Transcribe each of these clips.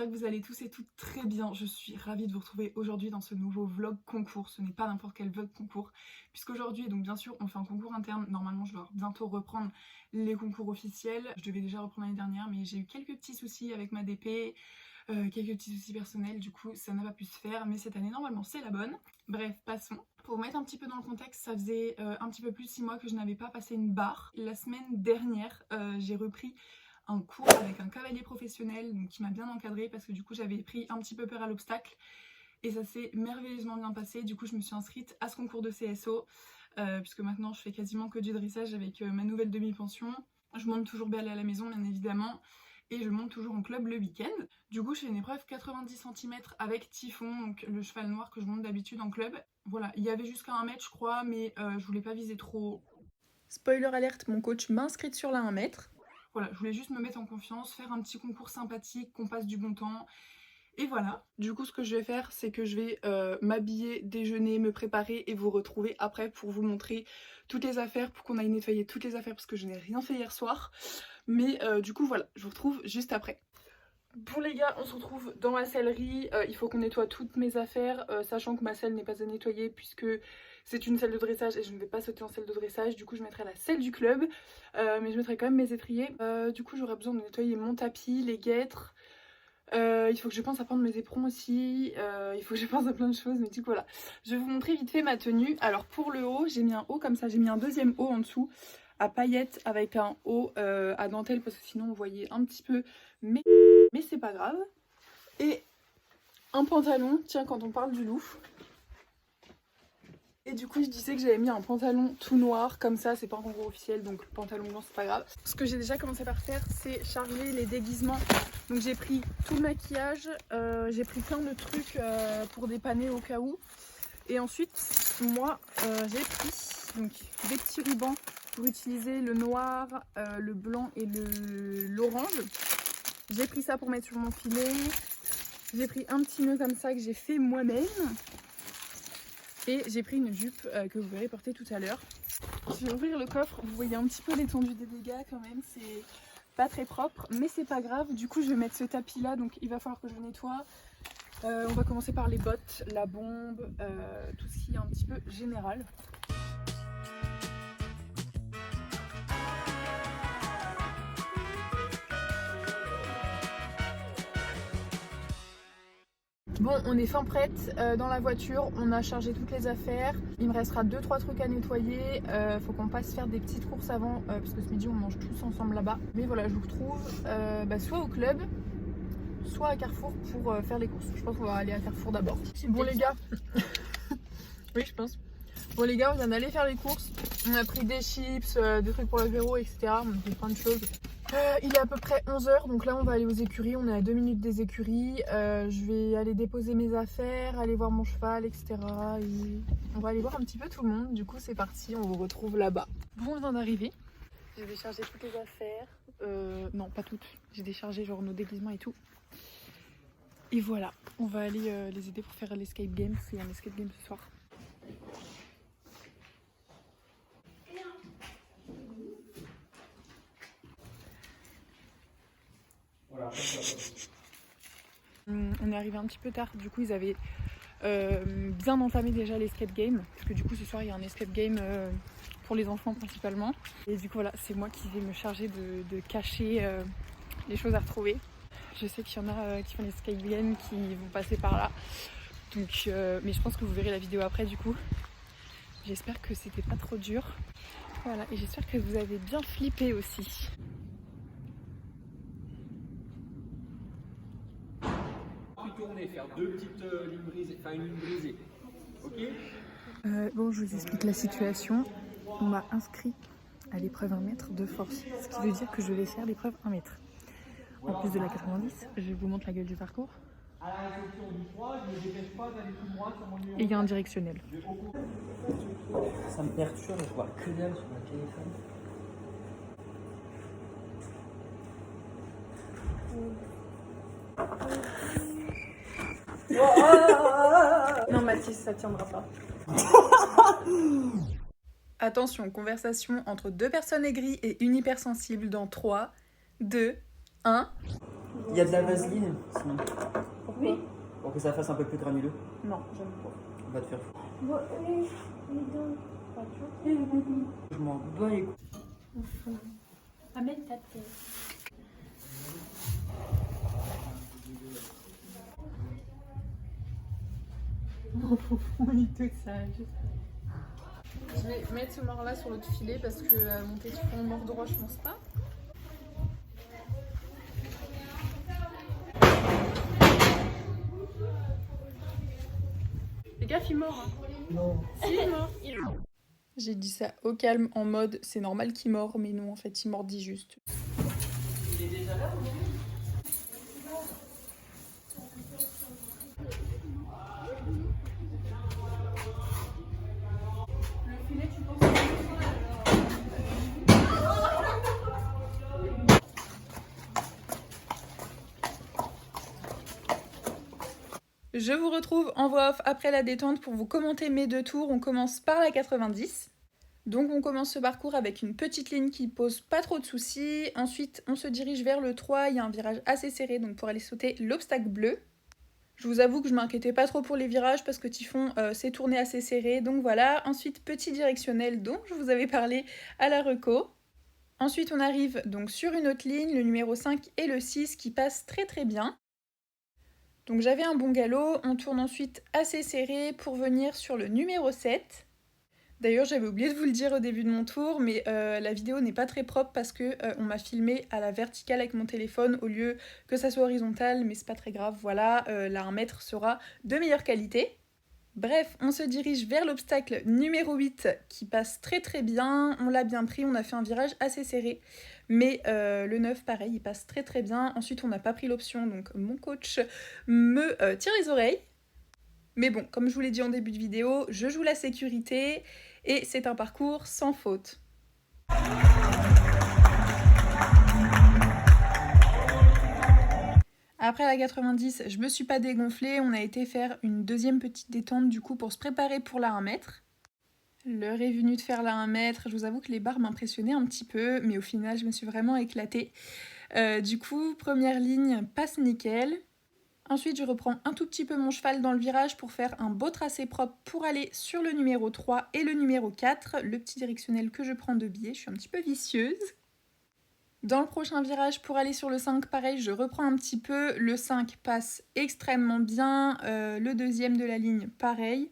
j'espère que vous allez tous et toutes très bien. Je suis ravie de vous retrouver aujourd'hui dans ce nouveau vlog concours. Ce n'est pas n'importe quel vlog concours, puisqu'aujourd'hui, donc bien sûr, on fait un concours interne. Normalement, je dois bientôt reprendre les concours officiels. Je devais déjà reprendre l'année dernière, mais j'ai eu quelques petits soucis avec ma DP, quelques petits soucis personnels, du coup ça n'a pas pu se faire, mais cette année normalement c'est la bonne. Bref, passons. Pour vous mettre un petit peu dans le contexte, ça faisait un petit peu plus de 6 mois que je n'avais pas passé une barre. La semaine dernière, j'ai repris un cours avec un cavalier professionnel, donc qui m'a bien encadré parce que du coup j'avais pris un petit peu peur à l'obstacle et ça s'est merveilleusement bien passé. Du coup je me suis inscrite à ce concours de CSO puisque maintenant je fais quasiment que du dressage avec ma nouvelle demi-pension. Je monte toujours bien à la maison bien évidemment et je monte toujours en club le week-end. Du coup je fais une épreuve 90 cm avec Typhon, donc le cheval noir que je monte d'habitude en club. Voilà, il y avait jusqu'à 1 mètre je crois, mais je voulais pas viser trop. Spoiler alerte, mon coach m'a inscrite sur la 1 mètre. Voilà, je voulais juste me mettre en confiance, faire un petit concours sympathique, qu'on passe du bon temps. Et voilà. Du coup, ce que je vais faire, c'est que je vais m'habiller, déjeuner, me préparer et vous retrouver après pour vous montrer toutes les affaires, pour qu'on aille nettoyer toutes les affaires parce que je n'ai rien fait hier soir. Mais du coup, voilà, je vous retrouve juste après. Bon les gars, on se retrouve dans la sellerie. Il faut qu'on nettoie toutes mes affaires, sachant que ma selle n'est pas à nettoyer puisque c'est une selle de dressage et je ne vais pas sauter en selle de dressage. Du coup je mettrai la selle du club, mais je mettrai quand même mes étriers. Du coup j'aurai besoin de nettoyer mon tapis, les guêtres. Il faut que je pense à prendre mes éperons aussi. Il faut que je pense à plein de choses, mais du coup voilà. Je vais vous montrer vite fait ma tenue. Alors pour le haut, j'ai mis un haut comme ça, j'ai mis un deuxième haut en dessous à paillettes avec un haut à dentelle parce que sinon on voyait un petit peu, mais c'est pas grave. Et un pantalon, tiens, quand on parle du loup. Et du coup je disais que j'avais mis un pantalon tout noir comme ça, c'est pas un concours officiel donc le pantalon blanc c'est pas grave. Ce que j'ai déjà commencé par faire c'est charger les déguisements. Donc j'ai pris tout le maquillage, j'ai pris plein de trucs pour dépanner au cas où. Et ensuite moi j'ai pris donc des petits rubans pour utiliser le noir, le blanc et l'orange. J'ai pris ça pour mettre sur mon filet. J'ai pris un petit nœud comme ça que j'ai fait moi-même. Et j'ai pris une jupe que vous verrez porter tout à l'heure. Je vais ouvrir le coffre. Vous voyez un petit peu l'étendue des dégâts quand même. C'est pas très propre, mais c'est pas grave. Du coup, je vais mettre ce tapis là. Donc, il va falloir que je nettoie. On va commencer par les bottes, la bombe, tout ce qui est un petit peu général. Bon, on est fin prête dans la voiture, on a chargé toutes les affaires. Il me restera 2-3 trucs à nettoyer. Faut qu'on passe faire des petites courses avant parce que ce midi on mange tous ensemble là-bas. Mais voilà, je vous retrouve soit au club, soit à Carrefour pour faire les courses. Je pense qu'on va aller à Carrefour d'abord. Bon les gars, oui je pense. Bon les gars, on vient d'aller faire les courses. On a pris des chips, des trucs pour l'apéro, etc. On a fait plein de choses. Il est à peu près 11 h, donc là on va aller aux écuries, on est à 2 minutes des écuries. Je vais aller déposer mes affaires, aller voir mon cheval, etc. Et on va aller voir un petit peu tout le monde. Du coup c'est parti, on vous retrouve là-bas. Bon, on vient d'arriver. J'ai déchargé toutes les affaires. Non, pas toutes. J'ai déchargé genre nos déguisements et tout. Et voilà, on va aller les aider pour faire l'escape game, parce qu'il y a un escape game ce soir. On est arrivé un petit peu tard, du coup ils avaient bien entamé déjà l'escape game, parce que du coup ce soir il y a un escape game pour les enfants principalement. Et du coup voilà, c'est moi qui vais me charger de cacher les choses à retrouver. Je sais qu'il y en a qui font l'escape game, qui vont passer par là, donc, mais je pense que vous verrez la vidéo après du coup. J'espère que c'était pas trop dur. Voilà, et j'espère que vous avez bien flippé aussi. Tourner, faire 2 petites lignes brisées, enfin une ligne brisée. Ok. Bon, je vous explique la situation. On m'a inscrit à l'épreuve 1 mètre de force, ce qui veut dire que je vais faire l'épreuve 1 mètre. En plus de la 90, je vous montre la gueule du parcours. À la réception du 3, je ne dépêche pas d'aller tout droit sur mon numéro. Et il y a un directionnel. Ça me perturbe, je vois que dalle sur mon téléphone. Non Mathis, ça tiendra pas. Attention, conversation entre 2 personnes aigries et une hypersensible dans 3, 2, 1. Il y a de la vaseline, sinon. Oui. Pour que ça fasse un peu plus granuleux. Non, j'aime pas. On va te faire fou. Bon, les dents. Pas de Je m'en bats les couilles. Enfin. Amène ta tête. Oui, tout sage. Je vais mettre ce mort là sur l'autre filet parce que mon petit fond mort droit, je pense pas. Les gars, il est mort. Hein. Non. Si, il est mort. J'ai dit ça au calme en mode c'est normal qu'il mord, mais non, en fait, il mordit juste. Il est déjà là aujourd'hui ? Je vous retrouve en voix off après la détente pour vous commenter mes 2 tours. On commence par la 90. Donc on commence ce parcours avec une petite ligne qui pose pas trop de soucis. Ensuite on se dirige vers le 3, il y a un virage assez serré donc pour aller sauter l'obstacle bleu. Je vous avoue que je m'inquiétais pas trop pour les virages parce que Typhon s'est tourné assez serré, donc voilà. Ensuite petit directionnel dont je vous avais parlé à la reco. Ensuite on arrive donc sur une autre ligne, le numéro 5 et le 6 qui passent très très bien. Donc j'avais un bon galop, on tourne ensuite assez serré pour venir sur le numéro 7. D'ailleurs j'avais oublié de vous le dire au début de mon tour, mais la vidéo n'est pas très propre parce que on m'a filmé à la verticale avec mon téléphone au lieu que ça soit horizontal, mais c'est pas très grave, voilà, la 1 mètre sera de meilleure qualité. Bref, on se dirige vers l'obstacle numéro 8 qui passe très très bien, on l'a bien pris, on a fait un virage assez serré. Mais le 9, pareil, il passe très très bien. Ensuite, on n'a pas pris l'option, donc mon coach me tire les oreilles. Mais bon, comme je vous l'ai dit en début de vidéo, je joue la sécurité et c'est un parcours sans faute. Après la 90, je me suis pas dégonflée, on a été faire une deuxième petite détente du coup pour se préparer pour la 1 mètre. L'heure est venue de faire la 1 mètre, je vous avoue que les barres m'impressionnaient un petit peu, mais au final je me suis vraiment éclatée. Du coup, première ligne, passe nickel. Ensuite, je reprends un tout petit peu mon cheval dans le virage pour faire un beau tracé propre pour aller sur le numéro 3 et le numéro 4, le petit directionnel que je prends de biais, je suis un petit peu vicieuse. Dans le prochain virage, pour aller sur le 5, pareil, je reprends un petit peu, le 5 passe extrêmement bien, le deuxième de la ligne, pareil.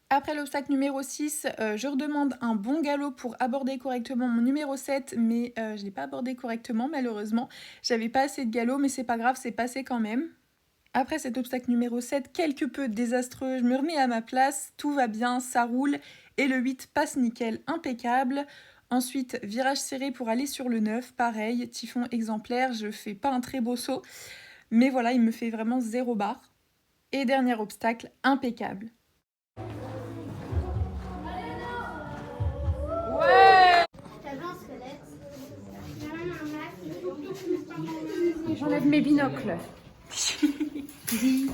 Après l'obstacle numéro 6, je redemande un bon galop pour aborder correctement mon numéro 7, mais je ne l'ai pas abordé correctement malheureusement. J'avais pas assez de galop, mais c'est pas grave, c'est passé quand même. Après cet obstacle numéro 7, quelque peu désastreux, je me remets à ma place, tout va bien, ça roule, et le 8 passe nickel, impeccable. Ensuite, virage serré pour aller sur le 9, pareil, Typhon exemplaire, je fais pas un très beau saut, mais voilà, il me fait vraiment 0 barre. Et dernier obstacle, impeccable. Ouais! J'enlève mes binocles. Dis.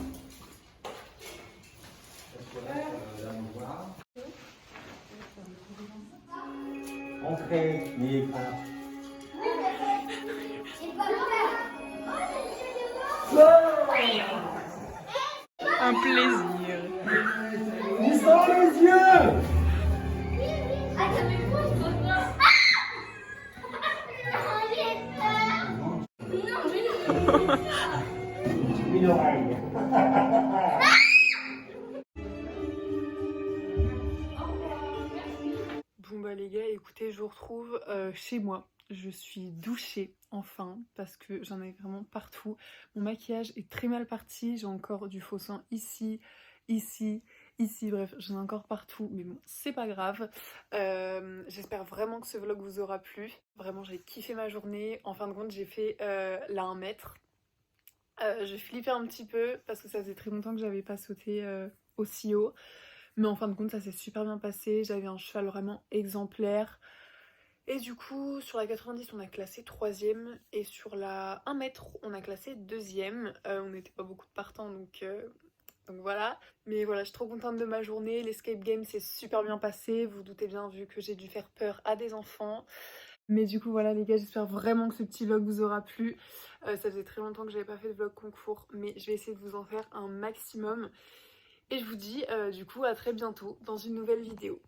Entrez, n'ayez pas. Un plaisir. Ils sont les yeux. Une oreille. Bon bah les gars, écoutez, je vous retrouve chez moi. Je suis douchée enfin parce que j'en ai vraiment partout. Mon maquillage est très mal parti, j'ai encore du faux sang ici, ici, bref, j'en ai encore partout, mais bon, c'est pas grave. J'espère vraiment que ce vlog vous aura plu. Vraiment, j'ai kiffé ma journée. En fin de compte, j'ai fait la 1 mètre. Je flippais un petit peu parce que ça faisait très longtemps que j'avais pas sauté aussi haut. Mais en fin de compte, ça s'est super bien passé. J'avais un cheval vraiment exemplaire. Et du coup, sur la 90, on a classé 3ème. Et sur la 1 mètre, on a classé 2ème. On n'était pas beaucoup de partants, donc voilà. Mais voilà, je suis trop contente de ma journée. L'escape game s'est super bien passé. Vous vous doutez bien, vu que j'ai dû faire peur à des enfants. Mais du coup voilà les gars, j'espère vraiment que ce petit vlog vous aura plu. Ça faisait très longtemps que j'avais pas fait de vlog concours, mais je vais essayer de vous en faire un maximum. Et je vous dis du coup à très bientôt dans une nouvelle vidéo.